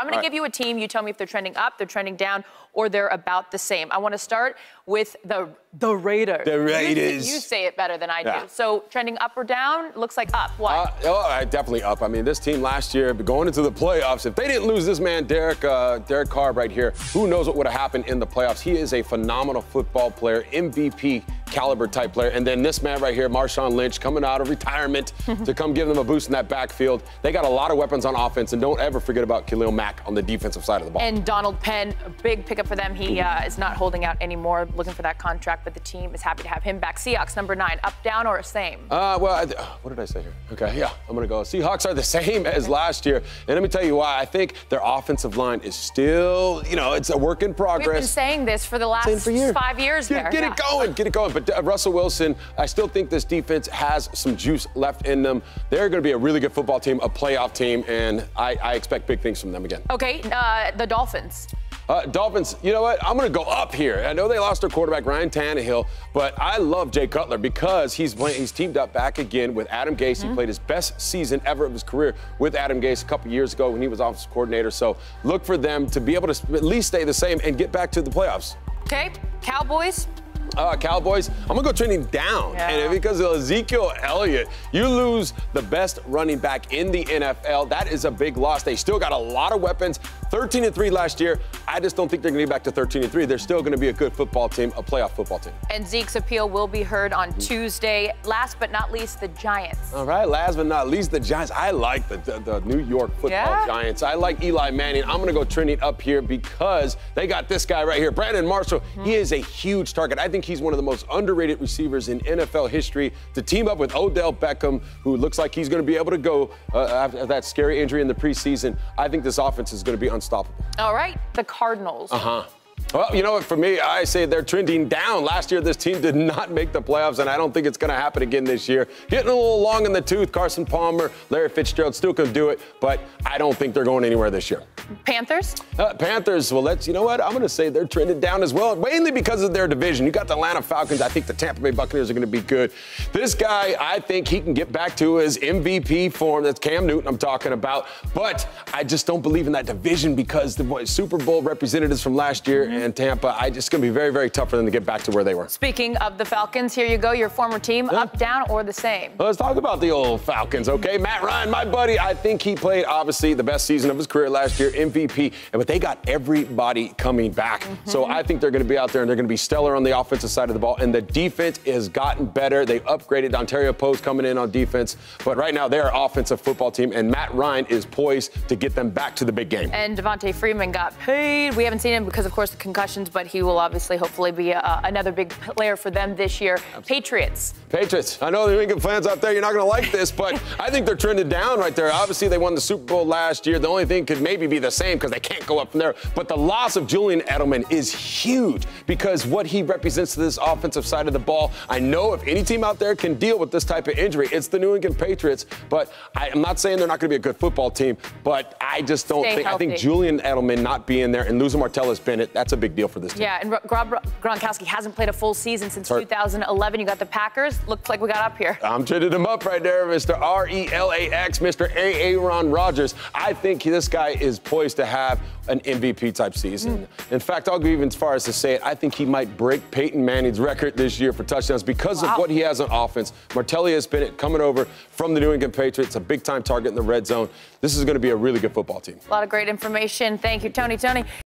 I'm going to give you a team. You tell me if they're trending up, they're trending down, or they're about the same. I want to start with the Raiders. The Raiders. You say it better than I do. So trending up or down? Looks like up. Why? Definitely up. I mean, this team last year, going into the playoffs, if they didn't lose this man, Derek Carr right here, who knows what would have happened in the playoffs. He is a phenomenal football player, MVP caliber type player. And then this man right here, Marshawn Lynch, coming out of retirement to come give them a boost in that backfield. They got a lot of weapons on offense, and don't ever forget about Khalil Mack on the defensive side of the ball. And Donald Penn, a big pickup for them. He is not holding out anymore, looking for that contract, but the team is happy to have him back. Seahawks, number 9, up, down, or same? What did I say here? Okay, yeah, I'm going to go. Seahawks are the same as last year. And let me tell you why. I think their offensive line is still, it's a work in progress. We've been saying this for the last 5 years there. Get it going, get it going. But Russell Wilson, I still think this defense has some juice left in them. They're going to be a really good football team, a playoff team, and I expect big things from them again. Okay, the Dolphins. Dolphins, you know what? I'm going to go up here. I know they lost their quarterback, Ryan Tannehill, but I love Jay Cutler because he's teamed up back again with Adam Gase. He played his best season ever of his career with Adam Gase a couple years ago when he was offensive coordinator. So look for them to be able to at least stay the same and get back to the playoffs. Okay, Cowboys. Cowboys, I'm going to go trending down. And because of Ezekiel Elliott, you lose the best running back in the NFL. That is a big loss. They still got a lot of weapons. 13-3 last year. I just don't think they're going to get back to 13-3. They're still going to be a good football team, a playoff football team. And Zeke's appeal will be heard on Tuesday. Last but not least, the Giants. All right, last but not least, the Giants. I like the New York football Giants. I like Eli Manning. I'm going to go trending up here because they got this guy right here, Brandon Marshall. He is a huge target. I think he's one of the most underrated receivers in NFL history. To team up with Odell Beckham, who looks like he's going to be able to go after that scary injury in the preseason, I think this offense is going to be unstoppable. All right, the Cardinals. Well, you know what? For me, I say they're trending down. Last year, this team did not make the playoffs, and I don't think it's going to happen again this year. Getting a little long in the tooth. Carson Palmer, Larry Fitzgerald still can do it, but I don't think they're going anywhere this year. Panthers? Panthers, well, you know what? I'm going to say they're trending down as well, mainly because of their division. You got the Atlanta Falcons. I think the Tampa Bay Buccaneers are going to be good. This guy, I think he can get back to his MVP form. That's Cam Newton I'm talking about. But I just don't believe in that division because the Super Bowl representatives from last year and Tampa, it's going to be very, very tough for them to get back to where they were. Speaking of the Falcons, here you go, your former team, up, down, or the same? Well, let's talk about the old Falcons, okay? Matt Ryan, my buddy, I think he played, obviously, the best season of his career last year, MVP, but they got everybody coming back. So I think they're going to be out there, and they're going to be stellar on the offensive side of the ball, and the defense has gotten better. They upgraded Ontario Post coming in on defense, but right now they're an offensive football team, and Matt Ryan is poised to get them back to the big game. And Devontae Freeman got paid. We haven't seen him because, of course, the concussions, but he will obviously, hopefully, be another big player for them this year. Patriots. I know the New England fans out there, you're not going to like this, but I think they're trending down right there. Obviously, they won the Super Bowl last year. The only thing could maybe be the same because they can't go up from there. But the loss of Julian Edelman is huge because what he represents to this offensive side of the ball. I know if any team out there can deal with this type of injury, it's the New England Patriots. But I'm not saying they're not going to be a good football team, but I just don't think. I think Julian Edelman not being there and losing Martellus Bennett, that's a big deal for this team. Yeah, and Gronkowski hasn't played a full season since 2011. You got the Packers. Looks like we got up here. I'm trending him up right there, Mr. RELAX, Mr. Aaron Rodgers. I think this guy is poised to have an MVP-type season. In fact, I'll go even as far as to say it. I think he might break Peyton Manning's record this year for touchdowns because of what he has on offense. Martellus Bennett coming over from the New England Patriots, a big-time target in the red zone. This is going to be a really good football team. A lot of great information. Thank you, Tony.